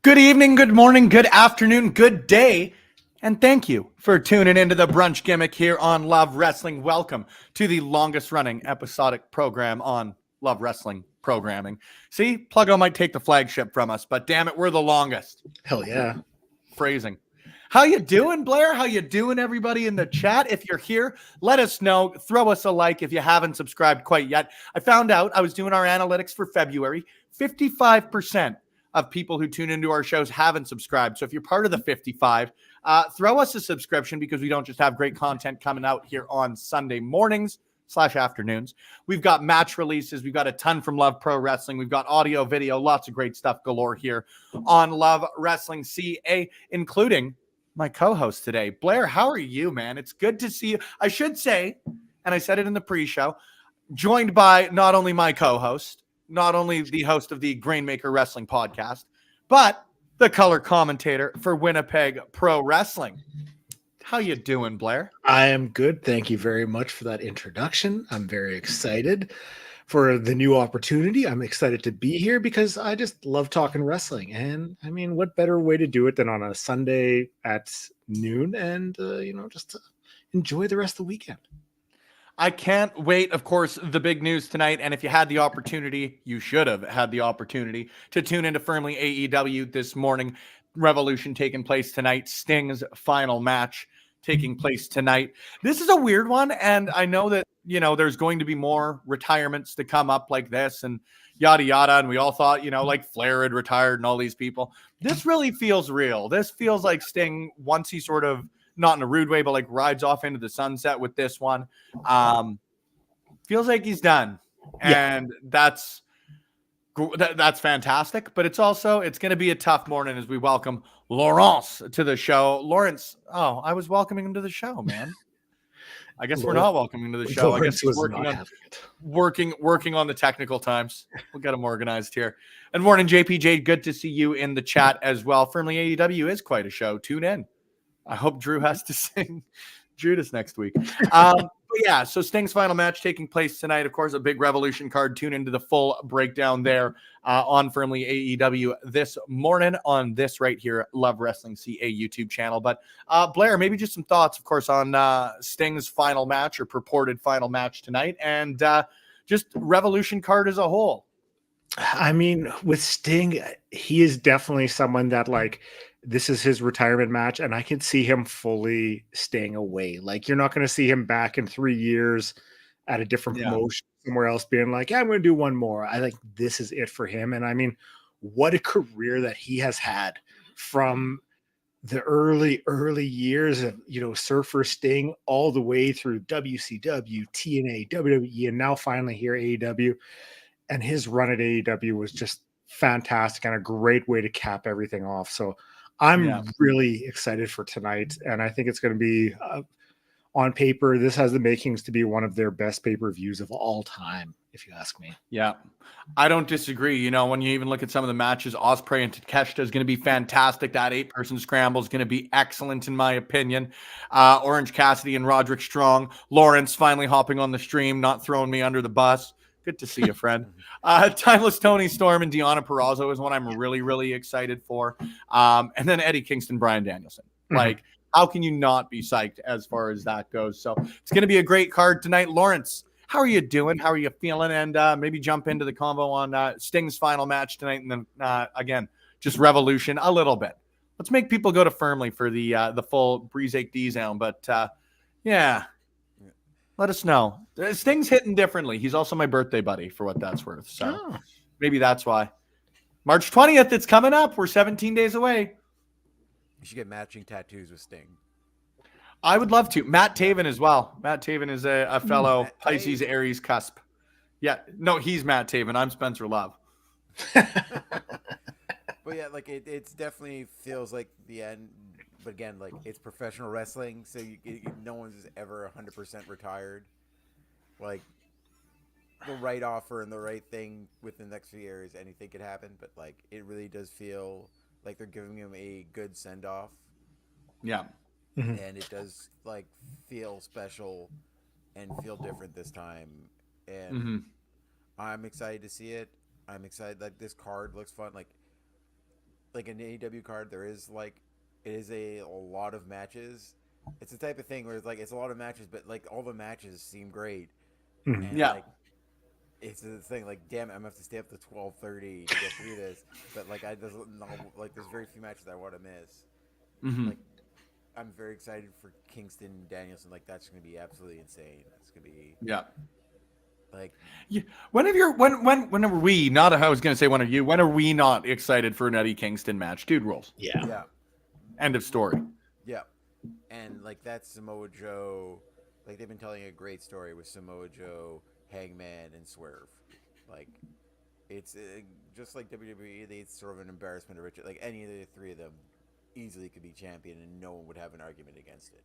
Good evening, good morning, good afternoon, good day, and thank you for tuning into the Brunch Gimmick here on Love Wrestling. Welcome to the longest running episodic program on Love Wrestling programming. See, Pluggo might take the flagship from us, but damn it, we're the longest. Hell yeah. Phrasing. How you doing, Blair? How you doing, everybody in the chat? If you're here, let us know. Throw us a like if you haven't subscribed quite yet. I found out I was doing our analytics for February. 55% of people who tune into our shows haven't subscribed. So if you're part of the 55, throw us a subscription because we don't just have great content coming out here on Sunday mornings / afternoons. We've got match releases. We've got a ton from Love Pro Wrestling. We've got audio, video, lots of great stuff galore here on Love Wrestling CA, including my co-host today. Blair, how are you, man? It's good to see you. I should say, and I said it in the pre-show, joined by not only my co-host, not only the host of the Grainmaker Wrestling podcast, but the color commentator for Winnipeg Pro Wrestling. How you doing, Blair? I am good. Thank you very much for that introduction. I'm very excited for the new opportunity. I'm excited to be here because I just love talking wrestling. And I mean, what better way to do it than on a Sunday at noon and, just to enjoy the rest of the weekend. I can't wait. Of course, the big news tonight. And if you had the opportunity, you should have had the opportunity to tune into Firmly AEW this morning. Revolution taking place tonight. Sting's final match taking place tonight. This is a weird one. And I know that there's going to be more retirements to come up like this and yada, yada. And we all thought, like Flair had retired and all these people. This really feels real. This feels like Sting, once he sort of, not in a rude way, but like rides off into the sunset with this one. Feels like he's done. Yeah. And that's fantastic. But it's going to be a tough morning as we welcome Lawrence to the show. Lawrence, I was welcoming him to the show, man. I guess we're not welcoming him to the show. Lawrence, I guess he's working on the technical times. We'll get him organized here. And morning, JPJ. Good to see you in the chat as well. Firmly AEW is quite a show. Tune in. I hope Drew has to sing Judas next week. But yeah, so Sting's final match taking place tonight. Of course, a big Revolution card. Tune into the full breakdown there on Firmly AEW this morning on this right here, Love Wrestling CA YouTube channel. But Blair, maybe just some thoughts, of course, on Sting's final match or purported final match tonight and just Revolution card as a whole. I mean, with Sting, he is definitely someone that this is his retirement match, and I can see him fully staying away. Like, you're not going to see him back in 3 years at a different promotion somewhere else being like, I'm going to do one more. I think this is it for him. And I mean, what a career that he has had from the early years of, Surfer Sting all the way through WCW, TNA, WWE, and now finally here AEW. And his run at AEW was just fantastic and a great way to cap everything off. So I'm really excited for tonight, and I think it's going to be on paper. This has the makings to be one of their best pay-per-views of all time, if you ask me. Yeah, I don't disagree. When you even look at some of the matches, Ospreay and Takeshita is going to be fantastic. That 8-person scramble is going to be excellent, in my opinion. Orange Cassidy and Roderick Strong. Lawrence finally hopping on the stream, not throwing me under the bus. Good to see you, friend. Timeless Tony Storm and Deonna Purrazzo is one I'm really, really excited for. And then Eddie Kingston, Bryan Danielson. Like, how can you not be psyched as far as that goes? So it's going to be a great card tonight. Lawrence, how are you doing? How are you feeling? And maybe jump into the convo on Sting's final match tonight. And then, again, just Revolution a little bit. Let's make people go to Firmly for the full Breeze 8D zone. But, yeah. Let us know. Sting's hitting differently. He's also my birthday buddy, for what that's worth. So maybe that's why. March 20th, it's coming up. We're 17 days away. You should get matching tattoos with Sting. I would love to. Matt Taven as well. Matt Taven is a fellow Pisces Aries cusp. Yeah. No, he's Matt Taven. I'm Spencer Love. But yeah, it's definitely feels like the end. But again, it's professional wrestling, so no one's ever 100% retired. The right offer and the right thing within the next few years, anything could happen. But it really does feel like they're giving him a good send off. Yeah, and it does feel special and feel different this time. And I'm excited to see it. I'm excited. This card looks fun. Like an AEW card, there is it is a lot of matches. It's the type of thing where it's a lot of matches, but all the matches seem great. And it's the thing. Damn it, I'm gonna have to stay up to 12:30 to get through this. But there's very few matches I want to miss. I'm very excited for Kingston Danielson. That's gonna be absolutely insane. It's gonna be When are we not? I was gonna say when are you? When are we not excited for an Eddie Kingston match? Dude rules. Yeah. End of story. Yeah. And that Samoa Joe, they've been telling a great story with Samoa Joe, Hangman, and Swerve. It's just like WWE, it's sort of an embarrassment of riches. Any of the three of them easily could be champion and no one would have an argument against it.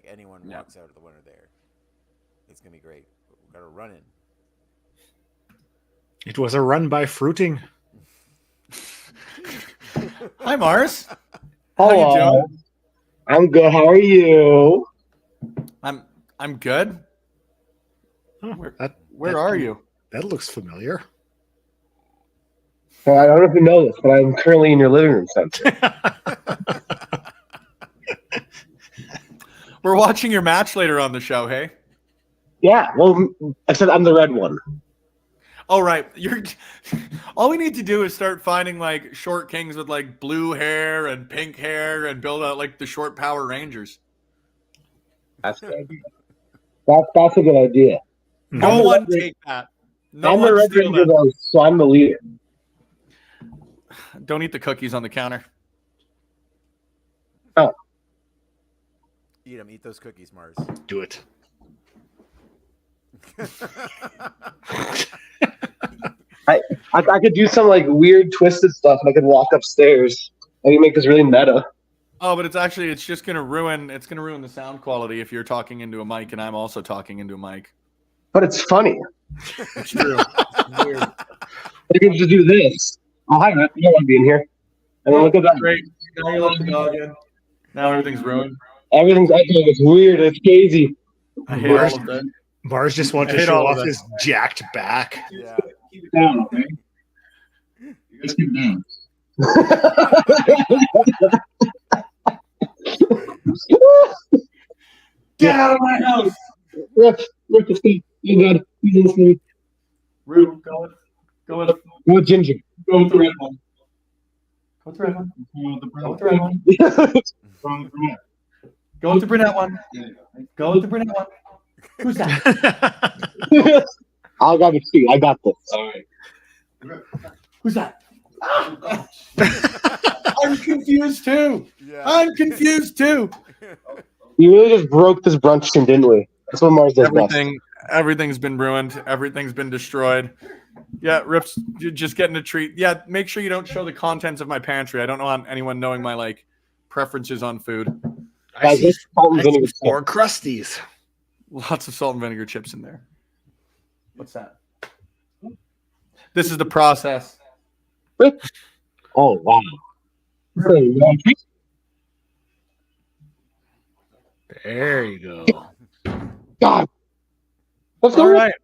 Anyone walks out of the winner there. It's going to be great. But we've got to run in. It was a run by Fruiting. Hi, Mars. Hello. How you doing? I'm good. How are you? I'm good. Where are you? That looks familiar. Well, I don't know if you know this, but I'm currently in your living room, Spencer. We're watching your match later on the show, hey? Yeah, well, except I'm the red one. Oh, right. All we need to do is start finding short kings with blue hair and pink hair and build out the short Power Rangers. That's good. That's a good idea. No one take that. No I'm the one Red steal Ranger, that. though, so I'm the leader. Don't eat the cookies on the counter. Oh, Eat them. Eat those cookies, Mars. Do it. I could do some like weird twisted stuff, and I could walk upstairs. I can make this really meta. Oh, but it's just gonna ruin the sound quality if you're talking into a mic and I'm also talking into a mic. But it's funny. It's true. It's weird. I can just do this. Oh, hi, Matt. You don't want to be in here. And then look at that. Great. Now you're letting the dog in. Now everything's ruined. Everything's echoing. It's weird. It's crazy. I hate all of that. Mars just wants I to hate show all of off that. his jacked back. Yeah. Keep it down, okay? Just keep it down. Get out of my house. Rip the feet. You good. He's listening. Rude. Go Go Ginger. with the red one. Go with the red one. Go with the red one. Go with the brunette one. Go with the brunette one. Who's that? I'll grab the feet. I got this. All right. Who's that? I'm confused too. Yeah. I'm confused too. You really just broke this brunch scene, didn't we? That's what Mars does best. Everything's been ruined. Everything's been destroyed. Yeah, Rips, you're just getting a treat. Yeah, make sure you don't show the contents of my pantry. I don't want anyone knowing my preferences on food. I see, this salt and vinegar 4 crusties. Lots of salt and vinegar chips in there. What's that? This is the process. Oh, wow. There you go. God. Let's go. All right.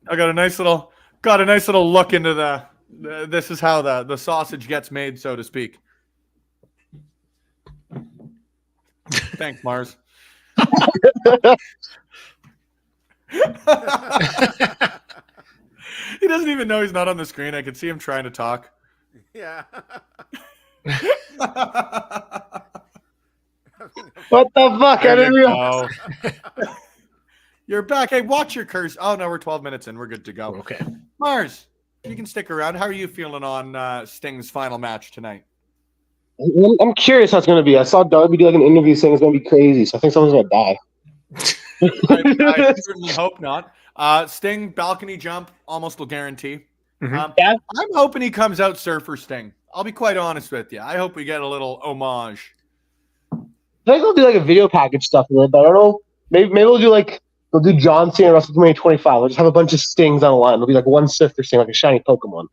I got a nice little look into this is how the sausage gets made, so to speak. Thanks, Mars. He doesn't even know he's not on the screen. I can see him trying to talk. Yeah. What the fuck? I didn't realize. You're back. Hey, watch your curse. Oh, no, we're 12 minutes in. We're good to go. Okay. Mars, you can stick around. How are you feeling on Sting's final match tonight? I'm curious how it's going to be. I saw Darby do an interview saying it's going to be crazy, so I think someone's going to die. I certainly hope not. Sting, balcony jump, almost will guarantee. Mhm. Yeah. I'm hoping he comes out Surfer Sting. I'll be quite honest with you. I hope we get a little homage. I think they'll do a video package stuff with it, but I don't know. Maybe they'll do John Cena WrestleMania 25. They'll just have a bunch of Stings on the line. It'll be one Surfer Sting, like a shiny Pokemon.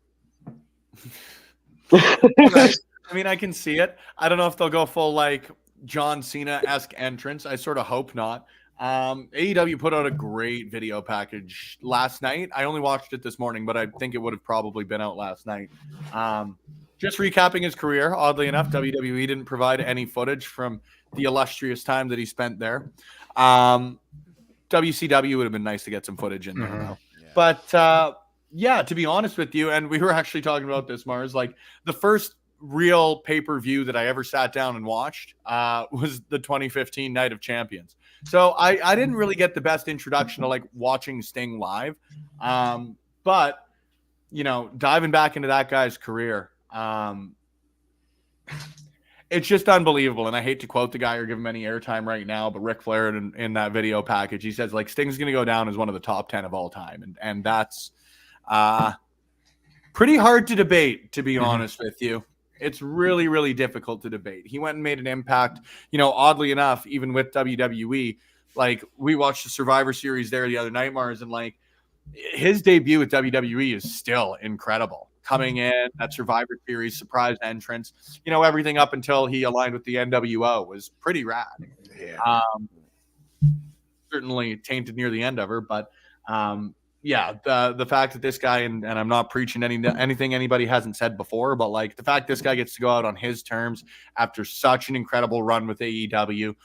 Right. I mean, I can see it. I don't know if they'll go full John Cena-esque entrance. I sort of hope not. AEW put out a great video package last night. I only watched it this morning, but I think it would have probably been out last night. Just recapping his career. Oddly enough, WWE didn't provide any footage from the illustrious time that he spent there. WCW would have been nice to get some footage in there, though. Yeah. But yeah, to be honest with you, and we were actually talking about this, Mars, the first real pay-per-view that I ever sat down and watched was the 2015 Night of Champions. So I didn't really get the best introduction to watching Sting live. But diving back into that guy's career, it's just unbelievable. And I hate to quote the guy or give him any airtime right now, but Ric Flair in that video package, he says Sting's going to go down as one of the top 10 of all time. And that's pretty hard to debate, to be honest with you. It's really, really difficult to debate. He went and made an impact, oddly enough, even with WWE. We watched the Survivor Series there the other night, Mars, and his debut with WWE is still incredible. Coming in, that Survivor Series surprise entrance, everything up until he aligned with the NWO was pretty rad. Yeah. Certainly tainted near the end of her, but yeah, the fact that this guy, and I'm not preaching anything anybody hasn't said before, but the fact this guy gets to go out on his terms after such an incredible run with AEW,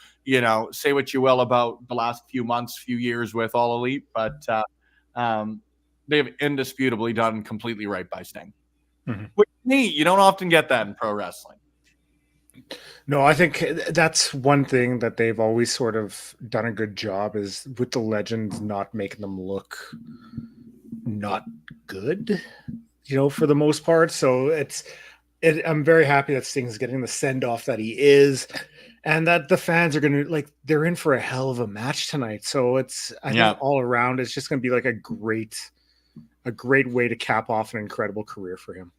say what you will about the last few months, few years with All Elite, but they've indisputably done completely right by Sting. Mhm. Which is neat. You don't often get that in pro wrestling. No, I think that's one thing that they've always sort of done a good job is with the legends not making them look not good, for the most part. So I'm very happy that Sting's getting the send off that he is, and that the fans are going to they're in for a hell of a match tonight. So I think all around, it's just going to be like a great way to cap off an incredible career for him.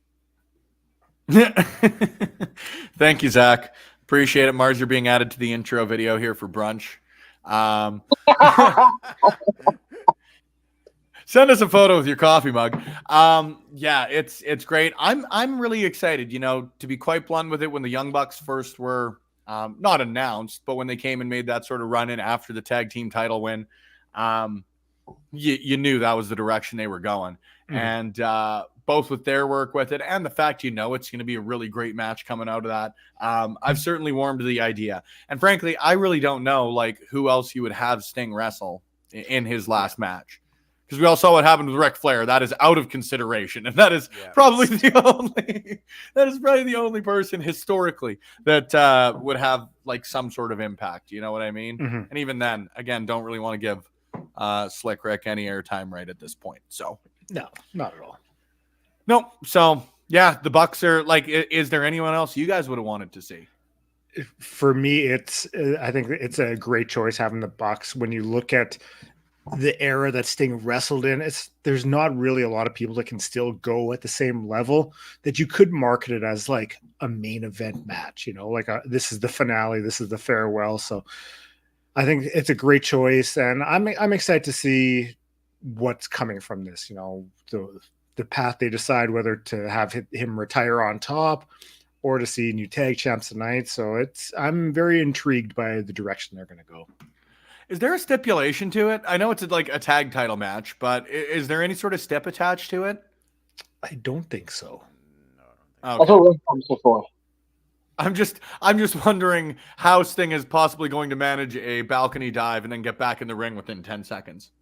Thank you, Zach. Appreciate it. Mars, you're being added to the intro video here for Brunch. Send us a photo with your coffee mug. Yeah, it's great. I'm really excited, to be quite blunt with it. When the Young Bucks first were not announced, but when they came and made that sort of run in after the tag team title win, you knew that was the direction they were going. And both with their work with it and the fact it's going to be a really great match coming out of that, I've certainly warmed to the idea. And frankly, I really don't know who else you would have Sting wrestle in his last match, because we all saw what happened with Ric Flair. That is out of consideration, and that is probably the only person historically that would have some sort of impact. You know what I mean? And even then, again, don't really want to give Slick Rick any airtime right at this point. So no, not at all. No. So yeah, the Bucks are is there anyone else you guys would have wanted to see? For me, I think it's a great choice having the Bucks. When you look at the era that Sting wrestled in, there's not really a lot of people that can still go at the same level that you could market it as a main event match, this is the finale, this is the farewell. So I think it's a great choice, and I'm excited to see what's coming from this, the path they decide, whether to have him retire on top or to see new tag champs tonight. So I'm very intrigued by the direction they're going to go. Is there a stipulation to it? I know it's a tag title match, but is there any sort of stip attached to it? I don't think so. No, That's what we're pumped for. I'm just wondering how Sting is possibly going to manage a balcony dive and then get back in the ring within 10 seconds.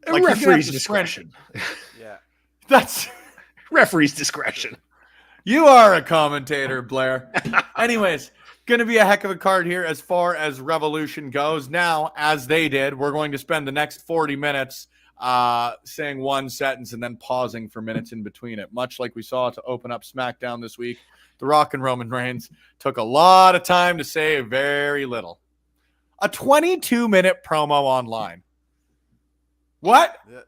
Referee's discretion. Yeah. That's referee's discretion. You are a commentator, Blair. Anyways, going to be a heck of a card here as far as Revolution goes. Now, as they did, we're going to spend the next 40 minutes saying one sentence and then pausing for minutes in between it, much like we saw to open up SmackDown this week. The Rock and Roman Reigns took a lot of time to say very little. A 22-minute promo online. What? Yeah.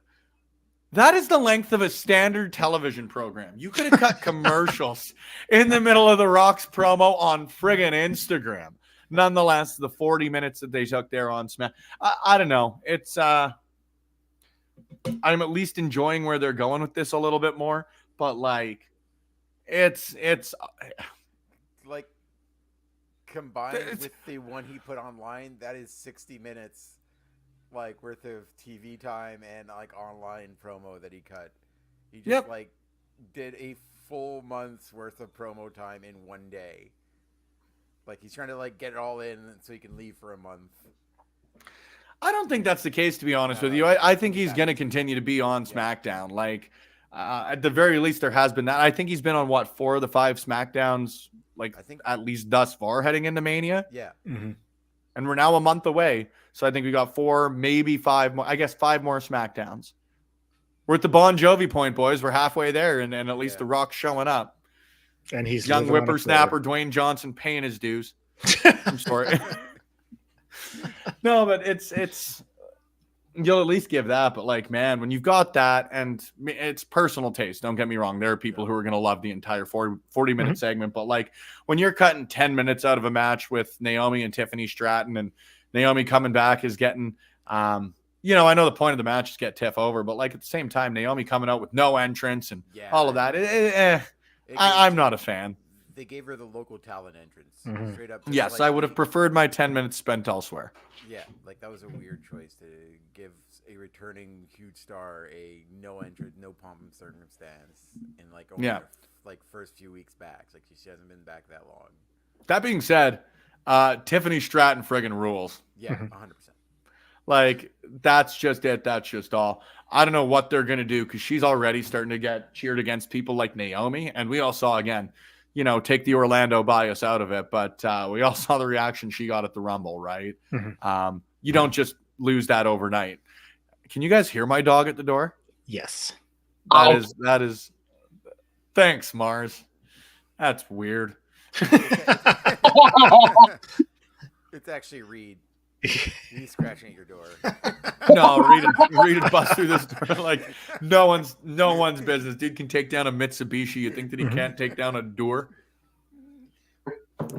That is the length of a standard television program. You could have cut commercials in the middle of the Rock's promo on friggin' Instagram. Nonetheless, the 40 minutes that they took there on Smack, I don't know. It's I'm at least enjoying where they're going with this a little bit more, but it's combined with the one he put online, that is 60 minutes worth of TV time and online promo that he cut. He just did a full month's worth of promo time in one day. He's trying to get it all in so he can leave for a month. I don't think that's the case, to be honest with you. I think he's going to continue to be on SmackDown. At the very least, there has been that. I think he's been on 4 of the 5 SmackDowns, I think at least thus far heading into Mania. Yeah. Mm-hmm. And we're now a month away. So I think we got 4, maybe 5 more. I guess 5 more SmackDowns. We're at the Bon Jovi point, boys. We're halfway there, and at least The Rock's showing up. And he's young whippersnapper Dwayne Johnson paying his dues. I'm sorry. No, but it's you'll at least give that. But man, when you've got that, and it's personal taste. Don't get me wrong. There are people who are going to love the entire 40-minute segment. But when you're cutting 10 minutes out of a match with Naomi and Tiffany Stratton, and Naomi coming back is getting, I know the point of the match is get Tiff over, but at the same time, Naomi coming out with no entrance and all of that. I'm not a fan. They gave her the local talent entrance. Straight up. Yes, I would have preferred my 10 minutes spent elsewhere. Yeah, that was a weird choice to give a returning huge star a no entrance, no pomp and circumstance in only first few weeks back. She hasn't been back that long. That being said, Tiffany Stratton friggin' rules. Yeah, 100%. That's just it. That's just all. I don't know what they're going to do, because she's already starting to get cheered against people like Naomi. And we all saw, again, take the Orlando bias out of it, but we all saw the reaction she got at the Rumble, right? Mm-hmm. You don't just lose that overnight. Can you guys hear my dog at the door? Yes. That is. Thanks, Mars. That's weird. It's actually Reid. He's scratching at your door. No, Reid would bust through this door like no one's business. Dude can take down a Mitsubishi. You think that he can't take down a door?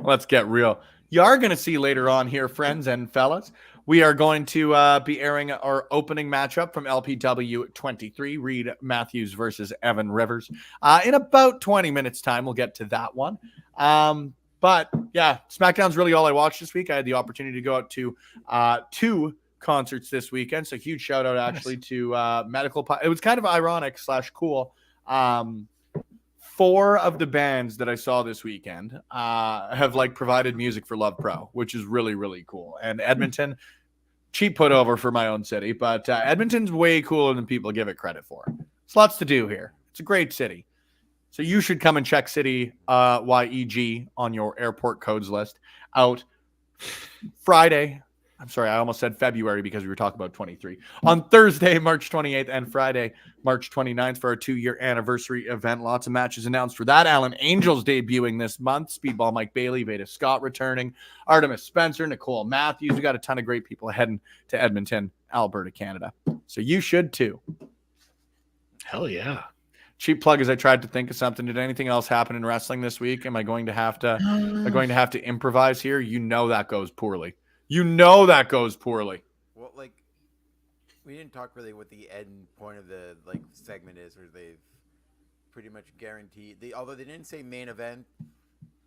Let's get real. You are going to see later on here, friends and fellas, we are going to be airing our opening matchup from LPW 23, Reid Matthews versus Evan Rivers. In about 20 minutes time, we'll get to that one. But yeah, SmackDown's really all I watched this week. I had the opportunity to go out to 2 concerts this weekend. So huge shout out actually to Medical. It was kind of ironic / cool. 4 of the bands that I saw this weekend have provided music for Love Pro, which is really, really cool. And Edmonton, cheap put over for my own city, but Edmonton's way cooler than people give it credit for. There's lots to do here. It's a great city. So you should come and check City YEG on your airport codes list out Friday. I'm sorry, I almost said February because we were talking about 23. On Thursday, March 28th, and Friday, March 29th for our 2-year anniversary event. Lots of matches announced for that. Alan Angels debuting this month. Speedball Mike Bailey, Veda Scott returning. Artemis Spencer, Nicole Matthews. We got a ton of great people heading to Edmonton, Alberta, Canada. So you should too. Hell yeah. Cheap plug as I tried to think of something. Did anything else happen in wrestling this week? Am I going to have to improvise here? That goes poorly. Well, we didn't talk really what the end point of the segment is, where they've pretty much guaranteed. Although they didn't say main event,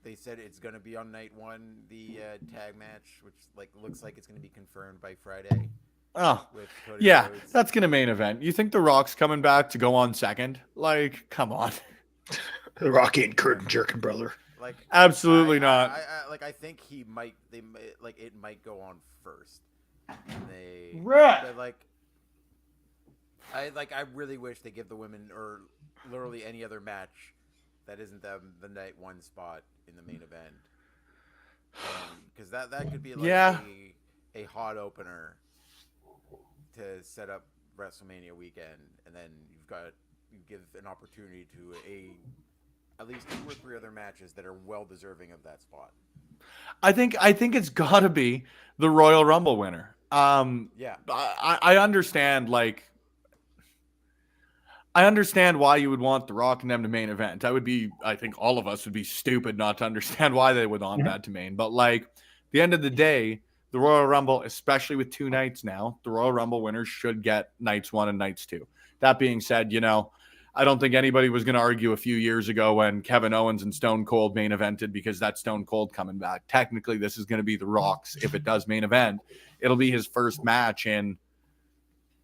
they said it's going to be on night 1, the tag match, which looks like it's going to be confirmed by Friday. Oh, yeah, that's going to main event. You think The Rock's coming back to go on second? Come on. The Rock ain't curtain jerking, brother. Absolutely not. I think he might. It might go on first. I really wish they give the women, or literally any other match that isn't the night 1 spot in the main event, because that could be a hot opener to set up WrestleMania weekend, and then you give an opportunity to at least 2 or 3 other matches that are well deserving of that spot. I think it's got to be the Royal Rumble winner. Yeah, I understand. I understand why you would want The Rock and them to main event. I think all of us would be stupid not to understand why they would want that to main. But the end of the day, the Royal Rumble, especially with 2 nights now, the Royal Rumble winners should get nights 1 and nights 2. That being said, I don't think anybody was going to argue a few years ago when Kevin Owens and Stone Cold main evented because that's Stone Cold coming back. Technically, this is going to be The Rock's. If it does main event, it'll be his first match in,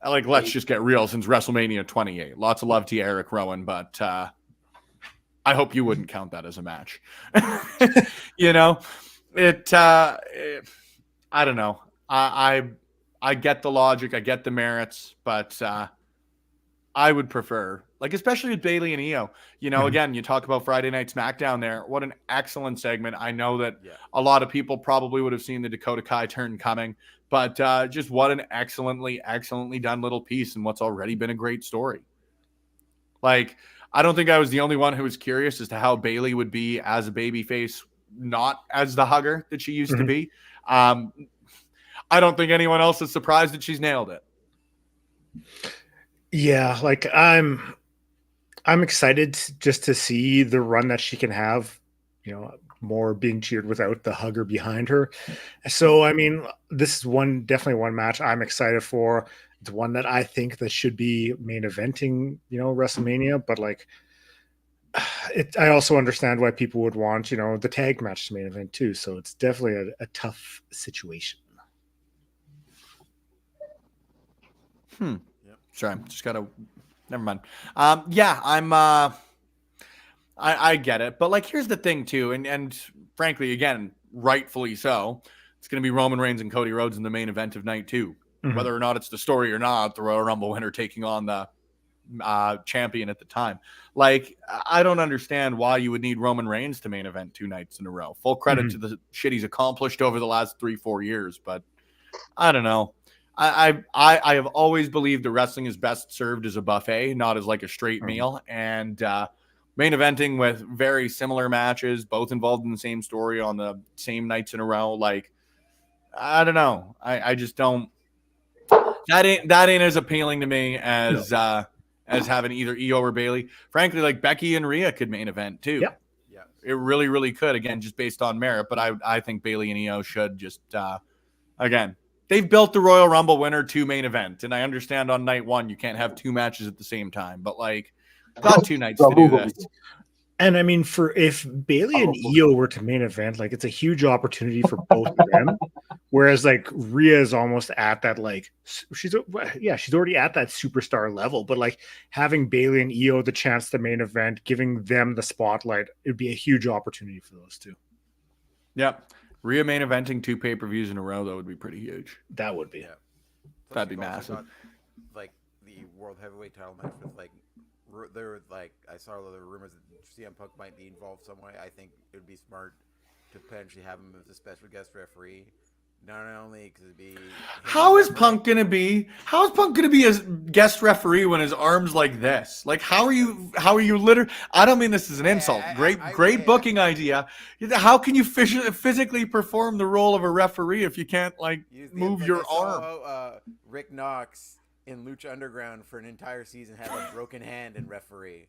let's just get real, since WrestleMania 28. Lots of love to you, Eric Rowan, but I hope you wouldn't count that as a match. I don't know. I get the logic. I get the merits, but I would prefer, especially with Bailey and Io, again, you talk about Friday Night SmackDown there. What an excellent segment. I know that a lot of people probably would have seen the Dakota Kai turn coming, but just what an excellently done little piece in what's already been a great story. I don't think I was the only one who was curious as to how Bailey would be as a babyface, not as the hugger that she used to be. I don't think anyone else is surprised that she's nailed it. Yeah, I'm excited just to see the run that she can have, more being cheered without the hugger behind her. So, this is definitely one match I'm excited for. It's one that I think that should be main eventing, WrestleMania, but I also understand why people would want, the tag match to main event too. So it's definitely a tough situation. Yep. Sorry, just gotta. Never mind. I get it, but here's the thing too, and frankly, again, rightfully so. It's going to be Roman Reigns and Cody Rhodes in the main event of night 2, whether or not it's the story or not. The Royal Rumble winner taking on the champion at the time. Like, I don't understand why you would need Roman Reigns to main event 2 nights in a row. Full credit to the shit he's accomplished over the last 3-4 years, but I don't know. I have always believed that wrestling is best served as a buffet, not as like a straight meal. And main eventing with very similar matches, both involved in the same story on the same nights in a row, like, I don't know. I just don't. That ain't as appealing to me as having either Io or Bayley. Frankly, like Becky and Rhea could main event too. Yeah. It really, really could. Again, just based on merit. But I think Bayley and Io should just again. They've built the Royal Rumble winner to main event, and I understand on night 1 you can't have 2 matches at the same time, but like, got 2 nights to do this. And I mean, if Bayley and Io were to main event, like, it's a huge opportunity for both of them. Whereas like Rhea is almost at that, like, she's already at that superstar level. But like having Bayley and Io the chance to main event, giving them the spotlight, it would be a huge opportunity for those two. Yep. Rhea main eventing 2 pay-per-views in a row, that would be pretty huge. That would be. Yeah. That'd be massive. Like the World Heavyweight title match with like, there were like, I saw a lot of rumors that CM Punk might be involved some way. I think it would be smart to potentially have him as a special guest referee. Not only because it'd be. How is Punk gonna be a guest referee when his arm's like this? Like, how are you literally? I don't mean this as an insult. Great booking idea. How can you physically perform the role of a referee if you can't like move your arm? Rick Knox in Lucha Underground for an entire season had a broken hand and referee.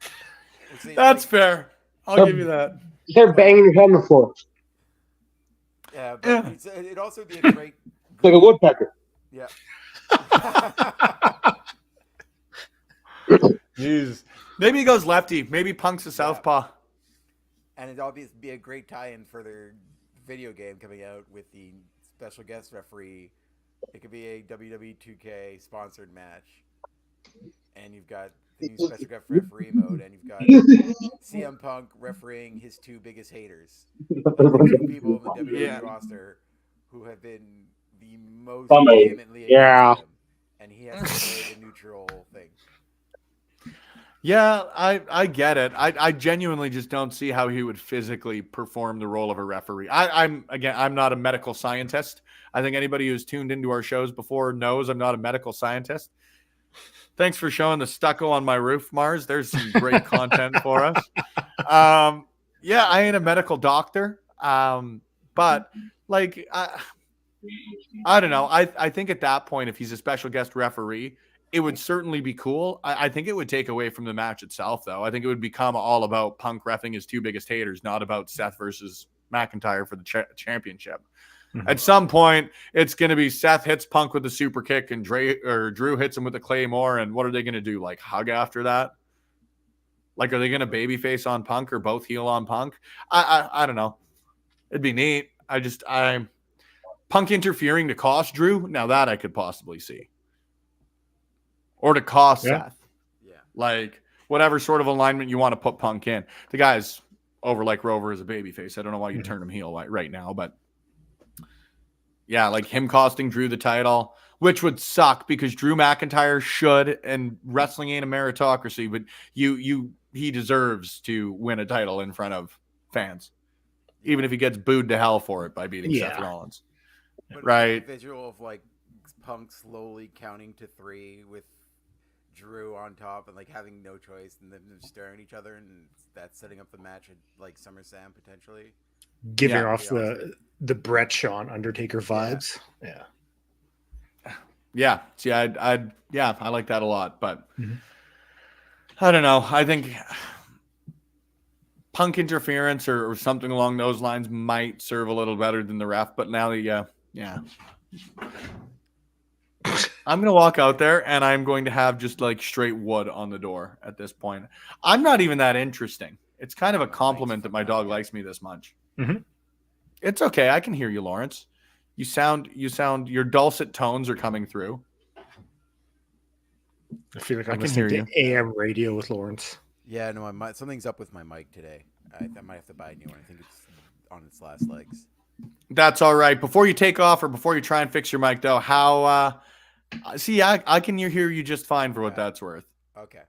That's fair. I'll give you that. They're banging your head on the floor. Yeah, but it'd also be a great. Like a woodpecker. Yeah. Jesus. Maybe he goes lefty. Maybe Punk's a southpaw. And it'd all be a great tie-in for their video game coming out with the special guest referee. It could be a WWE 2K sponsored match. And you've got the new special guest referee mode, and you've got CM Punk refereeing his 2 biggest haters. The 2 people in the WWE roster who have been the most vehemently against him. And he has to play the neutral thing. Yeah, I get it. I genuinely just don't see how he would physically perform the role of a referee. I'm not a medical scientist. I think anybody who's tuned into our shows before knows I'm not a medical scientist. Thanks for showing the stucco on my roof, Mars. There's some great content for us. Yeah, I ain't a medical doctor. But like, I don't know. I think at that point, if he's a special guest referee, it would certainly be cool. I think it would take away from the match itself, though. I think it would become all about Punk reffing his 2 biggest haters, not about Seth versus McIntyre for the championship. Mm-hmm. At some point, it's going to be Seth hits Punk with a super kick and Drew hits him with a Claymore. And what are they going to do? Like, hug after that? Like, are they going to babyface on Punk or both heel on Punk? I don't know. It'd be neat. Punk interfering to cost Drew? Now that I could possibly see. Or to cost Seth. Yeah. Like, whatever sort of alignment you want to put Punk in. The guy's over like Rover as a babyface. I don't know why you turn him heel right now, but yeah, like him costing Drew the title, which would suck because Drew McIntyre should, and wrestling ain't a meritocracy, but he deserves to win a title in front of fans, even if he gets booed to hell for it by beating Seth Rollins. But right. The visual of like Punk slowly counting to 3 with Drew on top and like having no choice and them staring at each other, and that's setting up the match at like SummerSlam potentially. Giving off the Brett Shawn Undertaker vibes. Yeah. See, I like that a lot, but I don't know. I think Punk interference or something along those lines might serve a little better than the ref, but now I'm going to walk out there and I'm going to have just like straight wood on the door at this point. I'm not even that interesting. It's kind of a compliment that my dog likes me this much. Mm-hmm. It's okay. I can hear you, Lawrence. You sound, your dulcet tones are coming through. I feel like I'm listening to AM radio with Lawrence. Yeah, no, something's up with my mic today. I might have to buy a new one. I think it's on its last legs. That's all right. Before you take off or before you try and fix your mic, though, I can hear you just fine for what that's worth. Okay.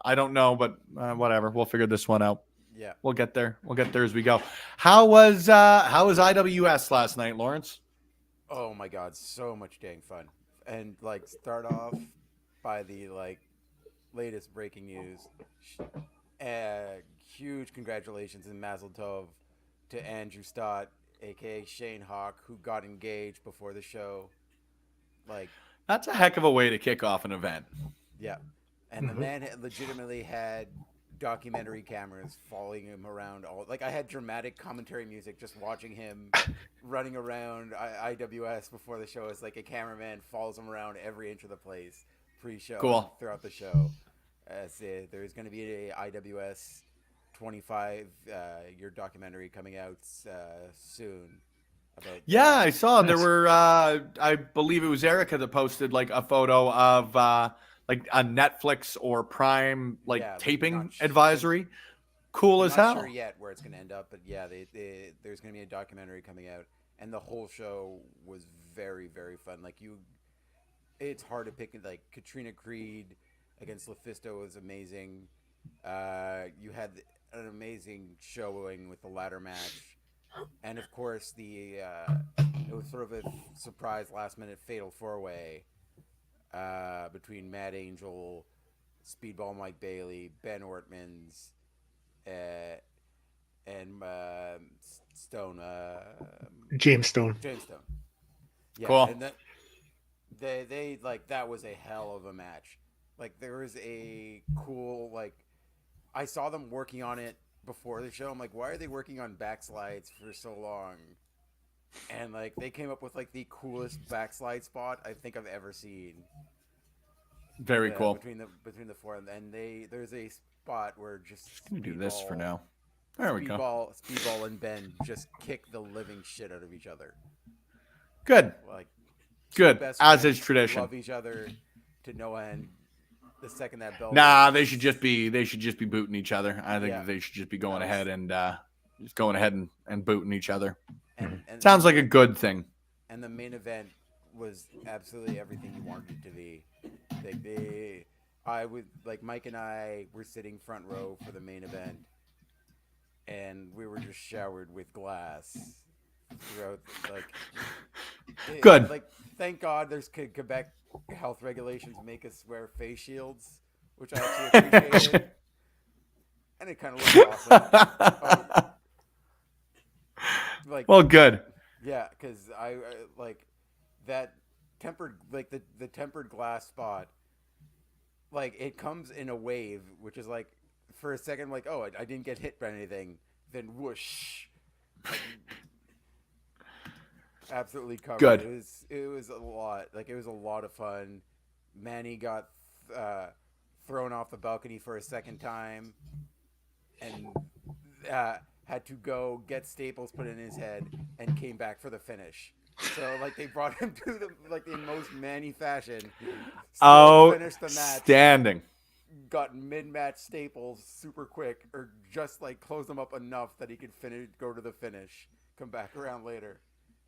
I don't know, but whatever. We'll figure this one out. Yeah. We'll get there. We'll get there as we go. How was IWS last night, Lawrence? Oh my God, so much dang fun. And like start off by the like latest breaking news. Huge congratulations and mazel tov to Andrew Stott, aka Shane Hawk, who got engaged before the show. Like, that's a heck of a way to kick off an event. Yeah. And the man legitimately had documentary cameras following him around. I had dramatic commentary music just watching him running around IWS before the show. It's like a cameraman follows him around every inch of the place pre-show. Cool. Throughout the show. There's going to be a IWS 25 year documentary coming out soon. Yeah, I saw there were. I believe it was Erica that posted like a photo of like a Netflix or Prime taping advisory. Cool as hell. I'm not sure yet where it's going to end up, but yeah, there's going to be a documentary coming out, and the whole show was very, very fun. It's hard to pick. Like Katrina Creed against LuFisto was amazing. You had an amazing showing with the ladder match. And of course, it was sort of a surprise last-minute fatal four-way between Matt Angel, Speedball Mike Bailey, Ben Ortmans, and Stone. James Stone. James Stone. Yeah, cool. And they that was a hell of a match. There was a cool I saw them working on it before the show. I'm like, why are they working on backslides for so long? And they came up with the coolest backslide spot I think I've ever seen. Very cool. Between the four, and there's a spot where just gonna do this for now. There we go. Speedball and Ben just kick the living shit out of each other. Good. Good. As is tradition. Love each other to no end. The second that bell. Nah, they should just be booting each other. I think they should just be going ahead and booting each other. And sounds like a good thing. And the main event was absolutely everything you wanted it to be. Mike and I were sitting front row for the main event, and we were just showered with glass throughout. Good. Thank God there's Quebec health regulations make us wear face shields, which I actually appreciated. And it kind of looked awesome. Well, good. Yeah, because I that tempered the tempered glass spot. It comes in a wave, which is for a second oh, I didn't get hit by anything, then whoosh. Absolutely covered. Good. It was a lot. It was a lot of fun. Manny got thrown off the balcony for a second time, and had to go get staples put in his head, and came back for the finish. So they brought him to the most Manny fashion. Finished the match. Outstanding. Got mid-match staples super quick, or just close them up enough that he could go to the finish, come back around later.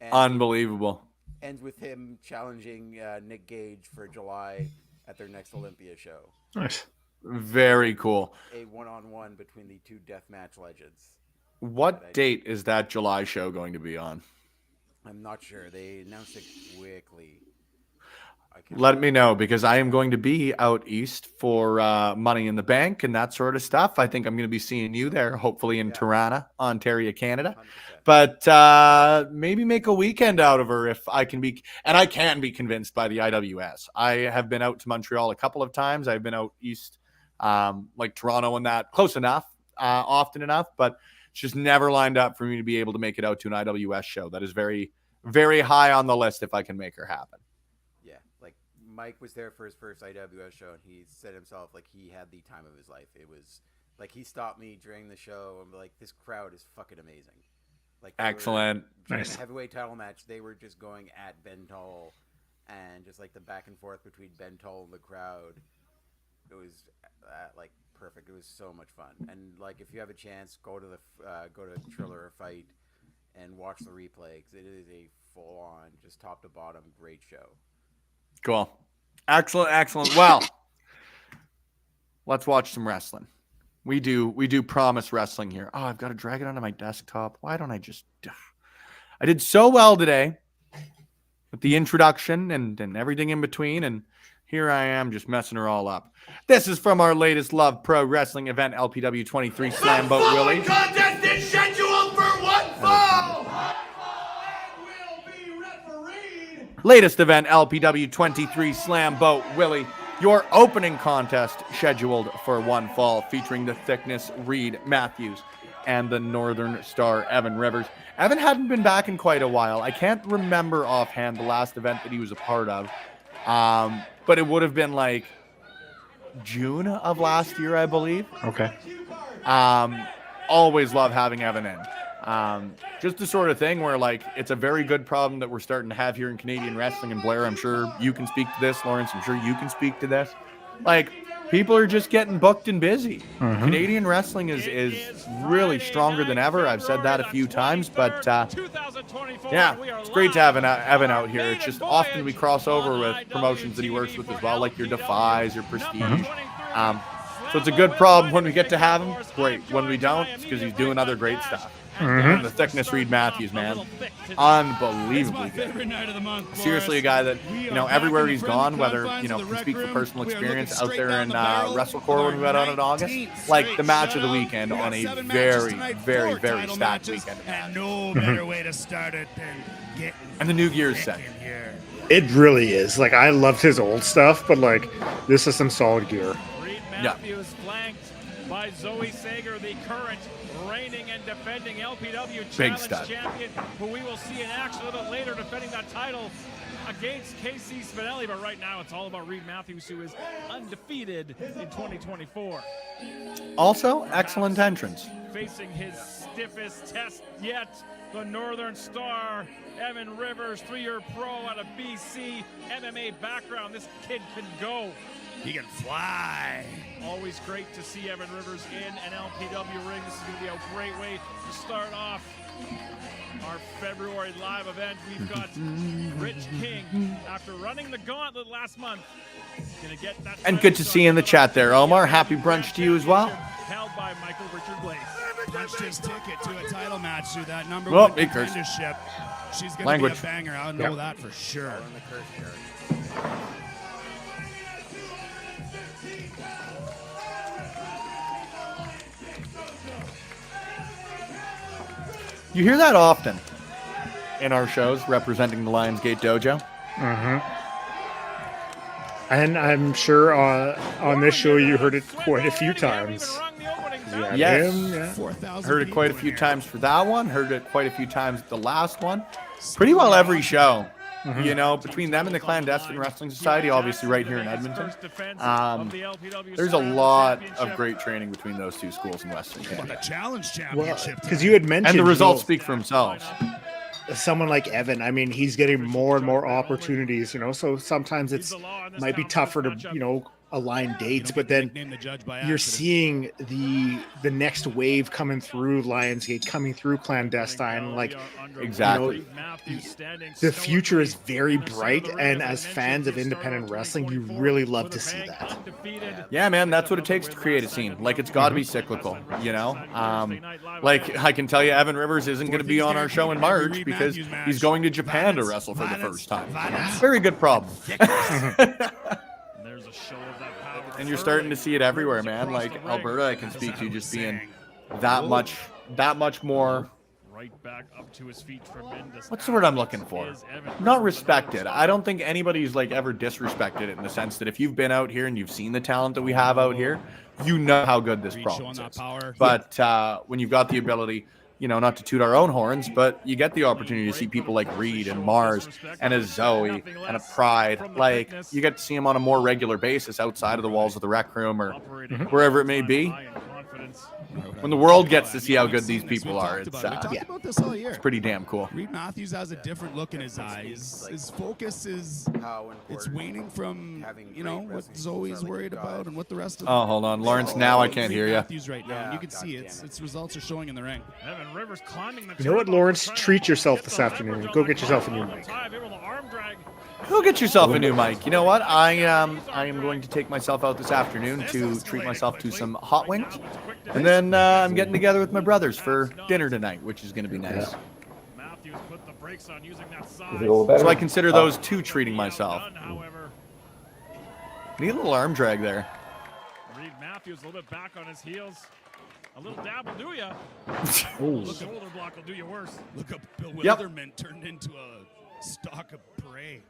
And unbelievable. Ends with him challenging Nick Gage for July at their next Olympia show. Nice. Very cool. A one-on-one between the two deathmatch legends. What date is that July show going to be on? I'm not sure. They announced it quickly. Let me know, because I am going to be out east for Money in the Bank and that sort of stuff. I think I'm going to be seeing you there, hopefully in Tirana, Ontario, Canada. 100%. But maybe make a weekend out of her if I can be, and I can be convinced by the IWS. I have been out to Montreal a couple of times. I've been out east, Toronto and that, close enough, often enough, but it's just never lined up for me to be able to make it out to an IWS show. That is very, very high on the list if I can make her happen. Mike was there for his first IWS show, and he said himself he had the time of his life. It was he stopped me during the show and this crowd is fucking amazing. Excellent. During the heavyweight title match, they were just going at Ben Toll, and just the back and forth between Ben Toll and the crowd. It was perfect. It was so much fun. And if you have a chance, go to Triller Fight and watch the replay, because it is a full on, just top to bottom, great show. Cool. Excellent. Well, let's watch some wrestling. We do promise wrestling here. Oh, I've got to drag it onto my desktop. Why don't I just... I did so well today with the introduction and everything in between, and here I am just messing her all up. This is from our latest Love Pro Wrestling event, LPW 23 Slamboat Willie. Contest is scheduled for one fall. Latest event, LPW 23 Slamboat Willie. Your opening contest scheduled for one fall, featuring the Thickness Reid Matthews and the Northern Star Evan Rivers. Evan hadn't been back in quite a while. I can't remember offhand the last event that he was a part of, but it would have been like June of last year, I believe. Okay. Always love having Evan in. Just the sort of thing where, like, it's a very good problem that we're starting to have here in Canadian wrestling. And Blair, I'm sure you can speak to this. Lawrence, I'm sure you can speak to this. Like, people are just getting booked and busy. Canadian wrestling is really stronger than ever. I've said that a few times, but yeah, it's great to have Evan out here. It's just often we cross over with promotions that he works with as well, like your Defies, your Prestige. So it's a good problem when we get to have him. Great. When we don't, it's because he's doing other great stuff. And the Thickness Reid Matthews, man, unbelievably good. Seriously, a guy that, you know, everywhere he's gone, whether, you know, can speak for personal experience out there in WrestleCore when we went on in August, like the match of the weekend on a very, very, very stacked weekend. And no better way to start it than getting And the New Gear's set. here. It really is. Like, I loved his old stuff, but like, this is some solid gear. Reid Matthews flanked by Zoe Sager, the current reigning and defending LPW Challenge stud. champion, who we will see in action a little bit later defending that title against KC Spinelli. But right now it's all about Reid Matthews, who is undefeated in 2024. Also, excellent entrance. Facing his stiffest test yet, the Northern Star, Evan Rivers, 3-year pro out of BC, MMA background. This kid can go. He can fly. Always great to see Evan Rivers in an LPW ring. This is going to be a great way to start off our February live event. We've got Rich King, after running the gauntlet last month, going to get that. And good to see you in the chat there, Omar. Happy brunch to you as well. Held by Michael Richard Blaze. Punched his ticket to a title match through that number Oh, one he cursed. contendership. She's going to be Language. a banger. I know that for sure. On the curse yard. You hear that often in our shows representing the Lionsgate Dojo. And I'm sure on this show you heard it quite a few times. Yeah, Yes. him, yeah. 4,000 Heard it quite a people few in here. times for that one. Heard it quite a few times the last one. Pretty well every show. You know, between them and the Clandestine Wrestling Society, obviously right here in Edmonton, there's a lot of great training between those two schools in Western But the Canada. challenge Well, championship. because you had mentioned And the results you speak for themselves. know, someone like Evan. I mean, he's getting more and more opportunities. You know, so sometimes it's might be tougher to align dates, but then Name the judge by you're accident. seeing the next wave coming through Lionsgate, coming through Clandestine. Like, Exactly. the future is very bright, and as fans of independent wrestling, you really love to see that. Yeah, man, that's what it takes to create a scene. Like, it's got to be cyclical, you know? Like, I can tell you, Evan Rivers isn't going to be on our show in March because he's going to Japan to wrestle for the first time. Very good problem. There's a show of that power. And you're starting to see it everywhere, man. Like, Alberta, I can speak to just being that much more... Right back up to his feet. Tremendous. What's the word I'm looking for? Is Evan Not Rivers. respected. I don't think anybody's like ever disrespected it in the sense that if you've been out here and you've seen the talent that we have out here, you know how good this Reid province showing that is. power. But when you've got the ability, you know, not to toot our own horns, but you get the opportunity to see people like Reid and Mars and a Zoe and a Pride. Like, you get to see them on a more regular basis outside of the walls of the rec room or wherever it may be. When the world gets to see how good these people are, it's We talked about this all year. pretty damn cool. Reid Matthews has a different look in his eyes. His focus is How it's important waning from having what great wrestling Zoe's stars like worried God. about and what the rest of Oh, hold on. Lawrence, now I can't Reid hear you. Matthews right now. Yeah, and you can God see damn its results are showing in the ring. Evan Rivers climbing the You know what, turnbuckle, Lawrence? trying to Treat yourself get this the afternoon. leverage Go on get the yourself a collar new all mic. the time, able to arm drag Go get yourself a new mic. You know what? I am going to take myself out this afternoon to treat myself to some hot wings, and then I'm getting together with my brothers for dinner tonight, which is going to be nice. Matthews put the brakes on using that Is size. it a little better? So I consider those two treating myself. However, Need a little arm drag there. Reid Matthews a little bit back on his heels. A little dab will do ya. Ooh. Shoulder block will do you worse. Look up, Bill Yep. Wilderman turned into a stalk of prey.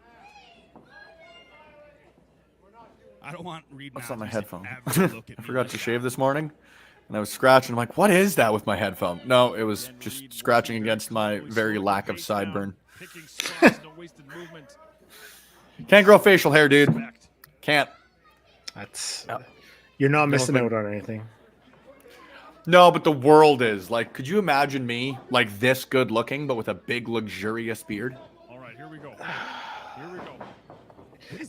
I don't want Reid What's on my Matthews headphone? to ever look at I me forgot like to that. shave this morning, and I was scratching. I'm like, what is that with my headphone? No, it was just scratching against my very lack of sideburn. Picking spots, no wasted movement. Can't grow facial hair, dude. Respect. Can't. That's you're not missing think- out on anything. No, but the world is. Like, could you imagine me, like, this good looking, but with a big, luxurious beard? All right, here we go. Here we go.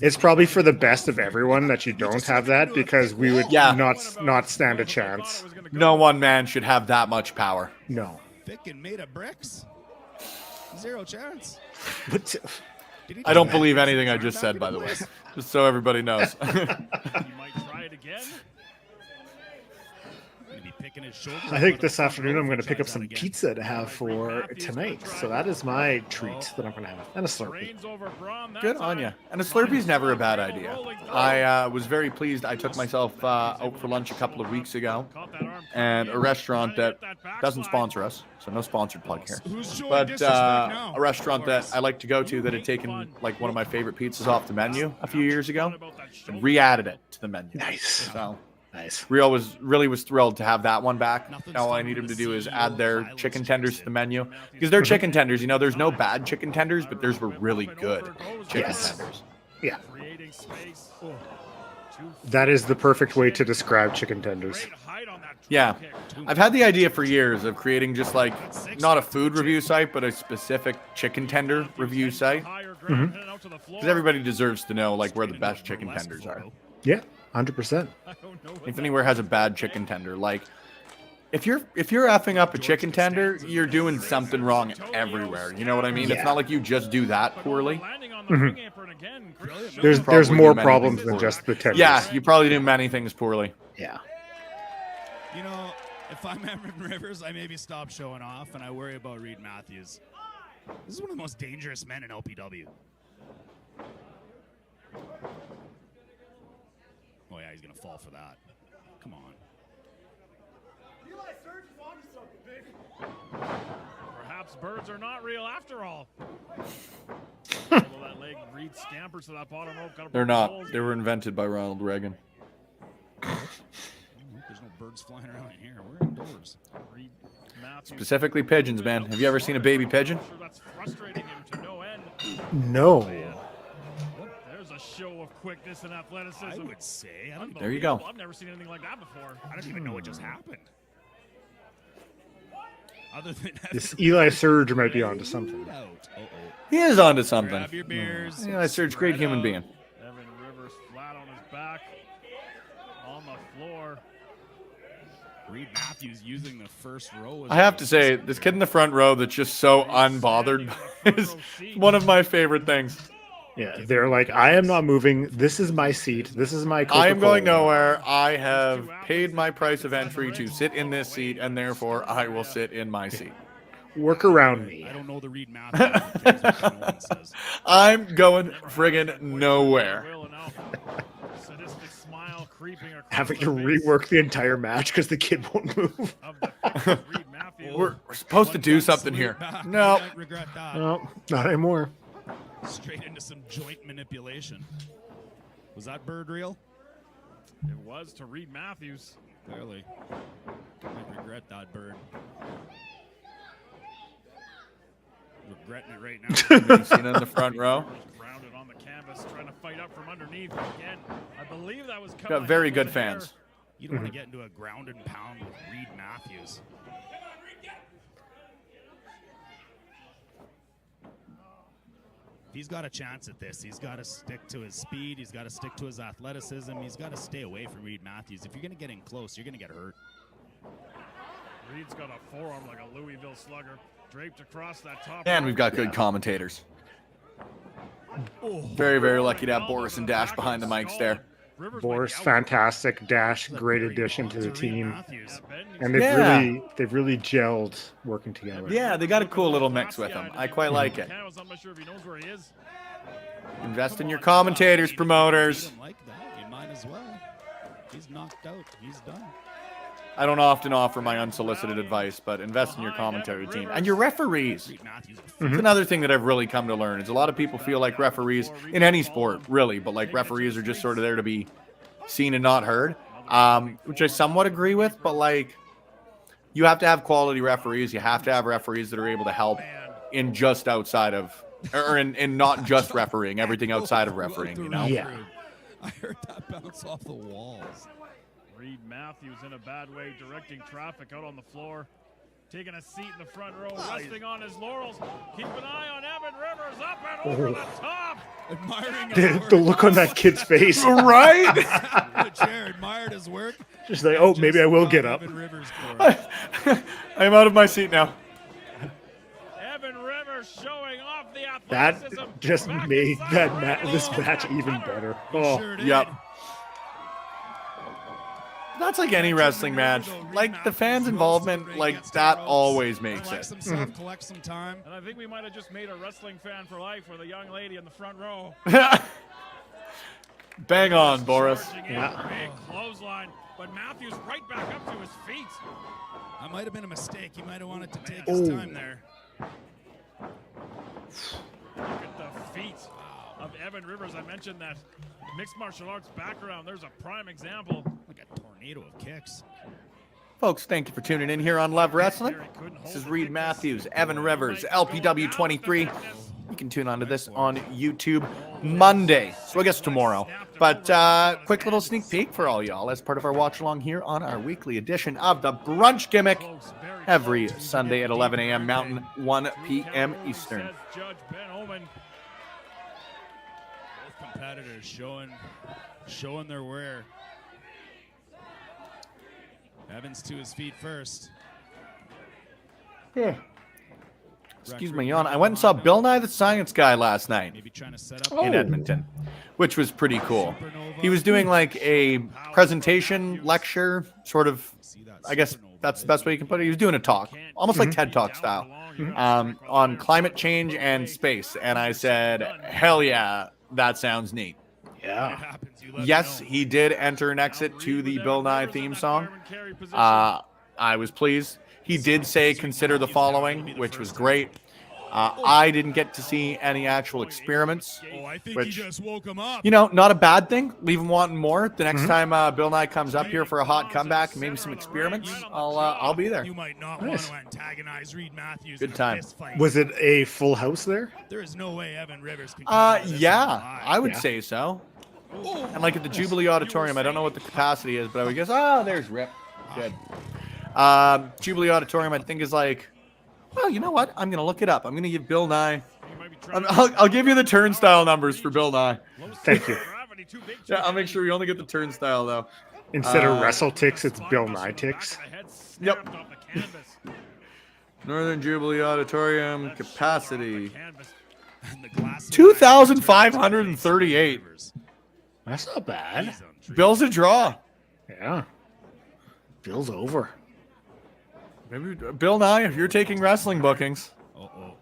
It's probably for the best of everyone that you don't have that, because we would Yeah. not stand a chance. No one man should have that much power. No. Thick and made of bricks. Zero chance. But Did he I don't do believe that? anything I just said, by the way. Just so everybody knows. You might try it again. Gonna be picking his shoulder I up think on this the front afternoon row I'm going to if he pick up tries some that again. pizza to have for tonight. So that is my treat that I'm going to have. And a Slurpee. Reigns over Braun that Good on time. you. And a Slurpee's never a bad idea. I was very pleased. I took myself out for lunch a couple of weeks ago, Caught that arm and a coming in. restaurant Trying that to get that doesn't backslide. sponsor us, so no sponsored plug here. Who's showing But disrespect now? a restaurant that I like to go to that had taken like one of my favorite pizzas off the menu a few years ago and re-added it to the menu. Nice. So Nice. Rio was thrilled to have that one back. Nothing's All I fun need when him to the do is CEO add their violence chicken checks tenders to in. the menu because they're chicken tenders. You know, there's no bad chicken tenders, but theirs were really good chicken Yes. tenders. Yeah. Creating space. That is the perfect way to describe chicken tenders. Great height on that Yeah. drop kick. I've had the idea for years of creating just like not a food review site, but a specific chicken tender review site. Higher ground, heading out to the floor. Because everybody deserves to know like where the best chicken tenders are. Yeah, 100%. I don't know what If that anywhere has a bad chicken tender, like if you're effing up a chicken tender, you're doing something wrong everywhere. You know what I mean? It's Yeah. not like you just do that poorly. landing on the ring apron again. There's Probably more do many problems things than poorly. just the tenders. Yeah, you probably do many things poorly. Yeah. You know, if I'm Evan Rivers, I maybe stop showing off and I worry about Reid Matthews. This is one of the most dangerous men in LPW. Oh yeah, he's gonna fall for that. Come on. Perhaps birds are not real after all. Although that leg Reed scampers to that bottom rope. They're not. They were invented by Ronald Reagan. There's no birds flying around in here. We're indoors. Reid Matthews. Specifically pigeons, man. Have you ever seen a baby pigeon? Sure, that's frustrating him to no end. No. There's a show of quickness and athleticism. I would say. I don't, There you go. I've never seen anything like that before. I don't even know what just happened. Other than This Eli Surge might be onto something. Out. He is onto something. Grab your beers. Yeah, Serge, great spread human out. being. Evan Rivers flat on his back. On the floor. Reid Matthews using the first row. as I have a- to say, this kid in the front row that's just so unbothered is one of my favorite things. Yeah, they're like, I am not moving. This is my seat. This is my Coca-Cola. I am going nowhere. I have paid my price of entry to sit in this seat, and therefore I will sit in my seat. Work around me. I don't know the Reid Matthews. Who cares what no one says? I'm going friggin' nowhere. Will and Alpha. Sadistic smile creeping across Having the to face rework the entire match because the kid won't move. of the Reid Matthews. We're supposed to do something here. No. I regret that. No, not anymore. Straight into some joint manipulation. Was that bird real? It was to Reid Matthews. Clearly. I regret that bird. Regretting it right now. You seen it in the front row? Grounded on the canvas, trying to fight up from underneath again. I believe that was Got very good fans. You don't want to get into a ground and pound with Reid Matthews. If he's got a chance at this, he's got to stick to his speed. He's got to stick to his athleticism. He's got to stay away from Reid Matthews. If you're going to get in close, you're going to get hurt. Reed's got a forearm like a Louisville slugger, draped across that top. And rope. we've got good commentators. Very, very lucky to have Boris and Dash behind the mics there. Boris, fantastic. Dash, great addition to the team. And Yeah. they've really gelled working together. Yeah, they got a cool little mix with them. I quite like it. Invest in your commentators, promoters. Like that, you might as well. He's knocked out. He's done. I don't often offer my unsolicited advice, but invest in your commentary team and your referees. It's another thing that I've really come to learn is a lot of people feel like referees in any sport, really, but like referees are just sort of there to be seen and not heard, which I somewhat agree with, but like you have to have quality referees. You have to have referees that are able to help in just outside of, or in not just refereeing, everything outside of refereeing, you know? Yeah. I heard that bounce off the walls. Reid Matthews in a bad way, directing traffic out on the floor. Taking a seat in the front row, resting on his laurels. Keep an eye on Evan Rivers, up and over the top. Admiring The look on that kid's face. Right? the chair, admired his work. Just like, oh, maybe I will get up. Evan Rivers for it. I'm out of my seat now. Evan Rivers showing off the That athleticism. just Back made inside. this match even better. Oh, Sure did. Yep. That's like any wrestling match. Like the fans' involvement, like that always makes Relax it. himself, collect some time. And I think we might have just made a wrestling fan for life with a young lady in the front row. Bang on, Boris. Charging in, Yeah. big clothesline, but Matthews right back up to his feet. That might have been a mistake. He might have wanted to take his time there. Look at the feet of Evan Rivers. I mentioned that mixed martial arts background. There's a prime example. Like a tornado of kicks. Folks, thank you for tuning in here on Love Wrestling. This is Reid Matthews, Evan Rivers, LPW 23. You can tune on to this on YouTube Monday, so I guess tomorrow. But quick little sneak peek for all y'all as part of our watch along here on our weekly edition of the Brunch Gimmick every Sunday at 11 a.m. Mountain, 1 p.m. Eastern. Judge Ben Omen. Both competitors showing their wear. Evans to his feet first. Excuse me, yawn. I went and saw Bill Nye the Science Guy last night Maybe trying to set up in Edmonton, which was pretty cool. He was doing like a presentation lecture, sort of, I guess that's the best way you can put it. He was doing a talk, almost like TED Talk style, on climate change and space. And I said, hell yeah, that sounds neat. yeah. Yes, he did enter and exit to the Bill Nye theme song. I was pleased. He did say, consider the following, which was great. I didn't get to see any actual experiments, Oh, I think which, he just woke him up. you know, not a bad thing. Leave him wanting more. The next time Bill Nye comes up here for a hot comeback, maybe some experiments, I'll be there. You might not Nice. want to antagonize Reid Matthews. Good in a time. fist fight. Was it a full house there? There is no way Evan Rivers can come out of this Yeah, alive. I would Yeah. say so. And like at the Jubilee Auditorium, I don't know what the capacity is, but I would guess, oh, there's Rip. Good. Jubilee Auditorium, I think, is like, well, you know what? I'm going to look it up. I'm going to give Bill Nye. I'll give you the turnstile numbers for Bill Nye. Thank you. Yeah, I'll make sure we only get the turnstile, though. Instead of Wrestle Ticks, it's Bill Nye Ticks. Yep. Northern Jubilee Auditorium capacity. And the glass of 2,538. That's not bad. Bill's a draw. Yeah. Bill's over. Maybe Bill Nye, if you're taking wrestling bookings,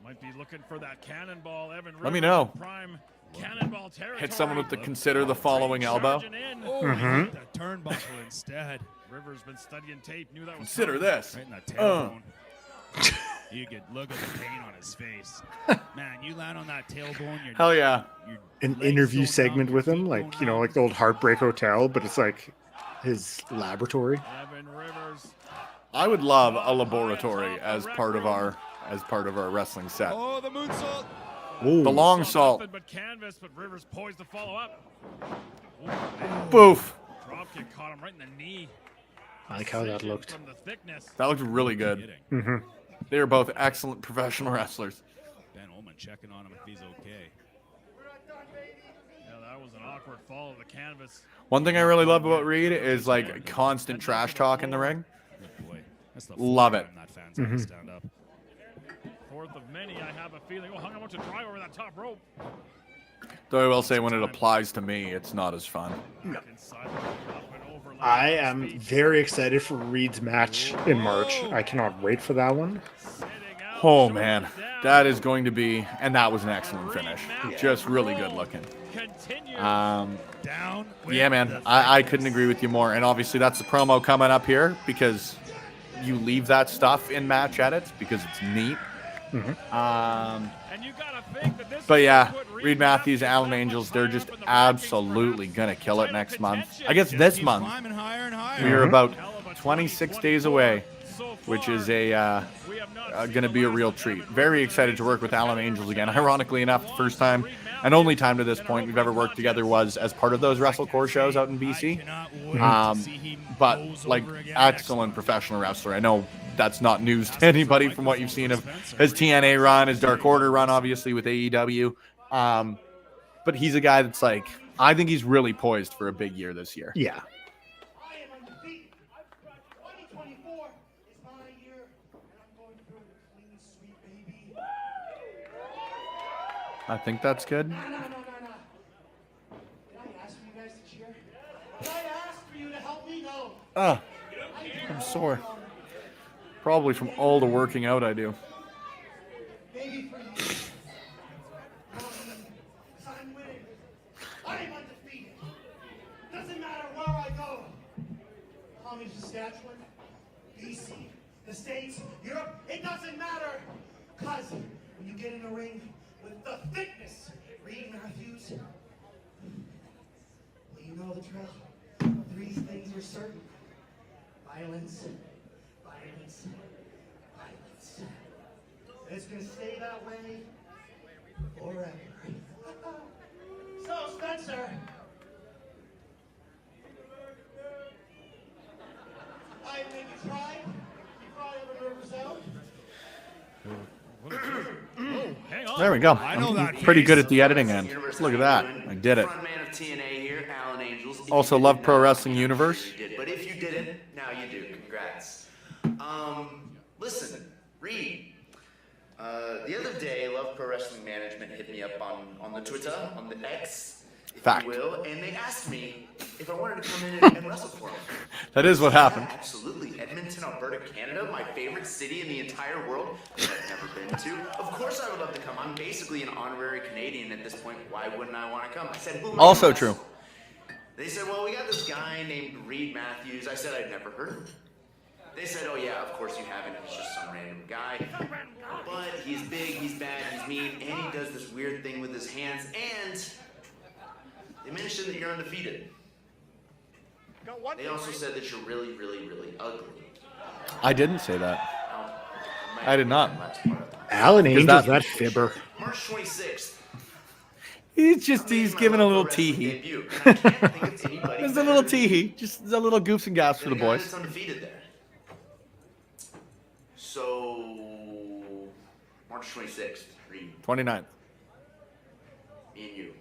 Might be looking for that cannonball. Evan let me Rivers know. in prime cannonball territory. Hit someone with the consider the following elbow. Charging in. Mhm. The turnbuckle instead. Rivers been studying tape. Knew that was Consider coming. this. Right in the tailbone. You could look at the pain on his face. Man, you land on that tailbone. Hell yeah. your An legs interview going segment numb, with your him, feet like, going you know, numb. like the old Heartbreak Hotel, but it's like his laboratory. Evan Rivers. I would love a laboratory as part of our wrestling set. Oh, the moonsault. Ooh. The long Saw salt. nothing but canvas, but Rivers poised to follow up. Boof. Drop kick caught him right in the knee. I like how that looked. From the thickness. That looked really good. Kidding. Mm-hmm. They are both excellent professional wrestlers. Ben Ullman checking on him if he's okay. Yeah, that was an awkward fall of the canvas. One thing I really love about Reid is like constant trash talk in the ring. Good boy. That's the Love fourth it. time that fan's had to stand up. Fourth of many, I have a feeling. Oh, hung on to try over that top rope. Though I will say, when it applies to me, it's not as fun. I am very excited for Reid's match in March. I cannot wait for that one. Oh, man. That is going to be... And that was an excellent finish. Just really good looking. Yeah, man. I couldn't agree with you more. And obviously, that's the promo coming up here because you leave that stuff in match edits because it's neat. But yeah, Reid Matthews, Alan Angels, they're just absolutely going to kill it next month. I guess this month. We are about 26 days away, which is going to be a real treat. Very excited to work with Alan Angels again. Ironically enough, the first time and only time to this point we've ever worked together was as part of those WrestleCore shows out in BC. But like, excellent professional wrestler. I know that's not news to anybody from what you've seen of his TNA run, his Dark Order run, obviously with AEW. But he's a guy that's like, I think he's really poised for a big year this year. Yeah. I think that's good. No. Did I ask for you guys to cheer? Did I ask for you to help me? No. I'm sore. Probably from all the working out I do. Maybe for you. I'm winning. I'm undefeated. Doesn't matter where I go. Tommy, Saskatchewan, BC, the States, Europe, it doesn't matter. Because when you get in a ring with the thickness, Reid Matthews, well, you know the drill. 3 things are certain. Violence, violence, violence. It's going to stay that way forever. So, Spencer, I think you tried. You probably have a nervous out. There we go. I know that I'm pretty face. good at the editing end. Look at that. I did it. Frontman of TNA here, Alan Angels. If Also you love didn't Pro know, Wrestling I'm Universe. sure you did, but if you didn't, now you do. Congrats. Listen, Reid. The other day, Love Pro Wrestling Management hit me up on the Twitter, on the X, if Fact. you will, and they asked me if I wanted to come in and wrestle for them. That is what happened. Yeah, absolutely. Edmonton, Alberta, Canada, my favorite city in the entire world that I've never been to. Of course I would love to come. I'm basically an honorary Canadian at this point. Why wouldn't I want to come? I said, who am I Also gonna true. wrestle? They said, well, we got this guy named Reid Matthews. I said I'd never heard of him. They said, oh yeah, of course you haven't. He's just some random guy. But he's big, he's bad, he's mean, and he does this weird thing with his hands, and they mentioned that you're undefeated. They also said that you're really, really, really ugly. I didn't say that. Now, I did not. Alan Angels, that- that fibber. March 26th. He's giving a little tee-hee. There's a little tee-hee. Just a little goofs and gaffs for the boys. It's undefeated there. So, March 26th, Reid, 29th. me and you.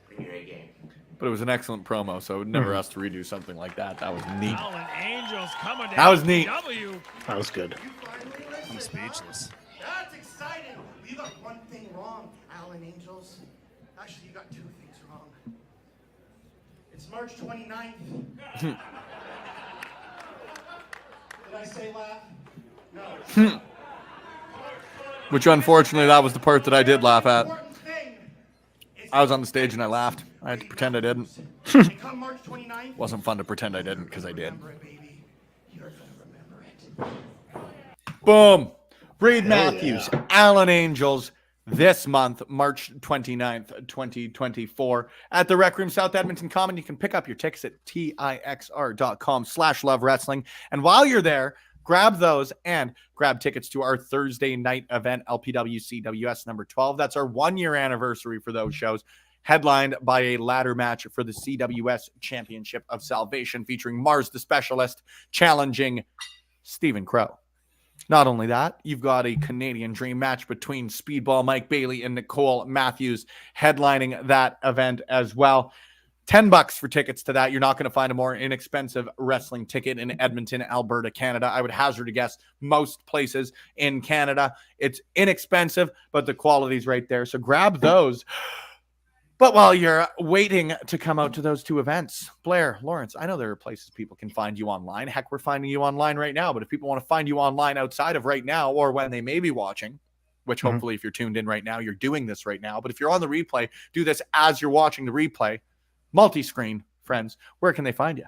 Bring your A game. But it was an excellent promo, so I would never ask to redo something like that. That was neat. Alan Angels coming down. That was neat. W. That was good. I'm speechless. That's exciting. You got one thing wrong, Alan Angels. Actually, you got 2 things wrong. It's March 29th. Did I say laugh? No. Which, unfortunately, that was the part that I did laugh at. Important thing is I was on the stage and I laughed. I had to pretend I didn't. and come March 29th. Wasn't fun to pretend I didn't, because I did. Remember it, baby. You're gonna remember it. Boom. Reid Matthews, Alan Angels, this month, March 29th, 2024, at the Rec Room, South Edmonton Common. You can pick up your tickets at tixr.com/lovewrestling. And while you're there, grab those and grab tickets to our Thursday night event, LPW CWS number 12. That's our 1-year anniversary for those shows, headlined by a ladder match for the CWS Championship of Salvation, featuring Mars the Specialist challenging Stephen Crow. Not only that, you've got a Canadian Dream match between Speedball Mike Bailey and Nicole Matthews headlining that event as well. $10 for tickets to that. You're not going to find a more inexpensive wrestling ticket in Edmonton, Alberta, Canada. I would hazard a guess most places in Canada. It's inexpensive, but the quality's right there. So grab those But while you're waiting to come out to those two events, Blair, Lawrence, I know there are places people can find you online. Heck, we're finding you online right now. But if people want to find you online outside of right now or when they may be watching, which hopefully if you're tuned in right now, you're doing this right now. But if you're on the replay, do this as you're watching the replay. Multi-screen, friends, where can they find you?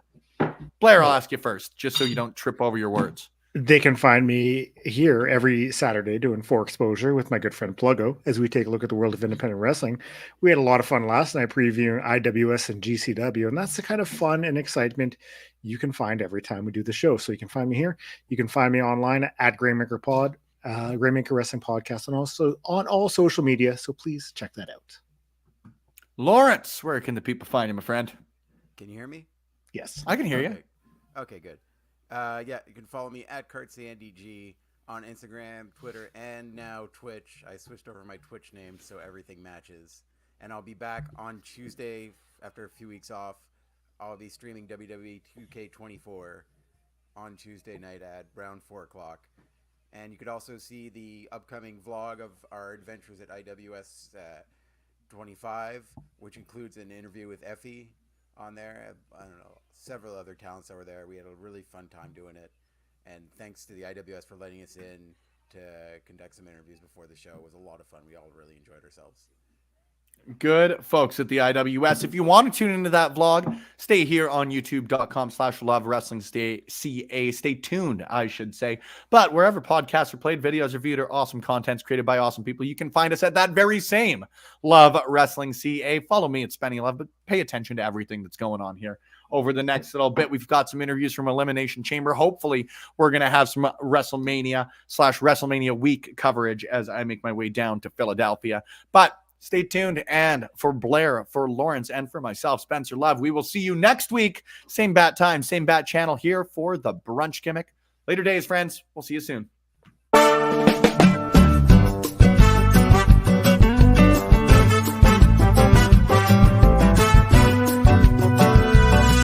Blair, I'll ask you first, just so you don't trip over your words. They can find me here every Saturday doing 4 Exposure with my good friend Pluggo as we take a look at the world of independent wrestling. We had a lot of fun last night previewing IWS and GCW, and that's the kind of fun and excitement you can find every time we do the show. So you can find me here. You can find me online at Graymaker Pod, Graymaker Wrestling Podcast, and also on all social media. So please check that out. Lawrence, where can the people find you, my friend? Can you hear me? Yes. I can hear you. Okay, good. Yeah, you can follow me at KurtCNDG on Instagram, Twitter, and now Twitch. I switched over my Twitch name so everything matches. And I'll be back on Tuesday after a few weeks off. I'll be streaming WWE 2K24 on Tuesday night at around 4 o'clock. And you could also see the upcoming vlog of our adventures at IWS 25, which includes an interview with Effie on there. I don't know, several other talents that were there. We had a really fun time doing it. And thanks to the IWS for letting us in to conduct some interviews before the show. It was a lot of fun. We all really enjoyed ourselves. Good folks at the IWS. If you want to tune into that vlog, stay here on youtube.com/love wrestling CA. Stay tuned, I should say. But wherever podcasts are played, videos are viewed, or awesome contents created by awesome people, you can find us at that very same Love Wrestling CA. Follow me at Spenny Love, but pay attention to everything that's going on here. Over the next little bit, we've got some interviews from Elimination Chamber. Hopefully, we're going to have some WrestleMania/WrestleMania week coverage as I make my way down to Philadelphia. But stay tuned. And for Blair, for Lawrence, and for myself, Spencer Love, we will see you next week. Same bat time, same bat channel here for the Brunch Gimmick. Later days, friends. We'll see you soon.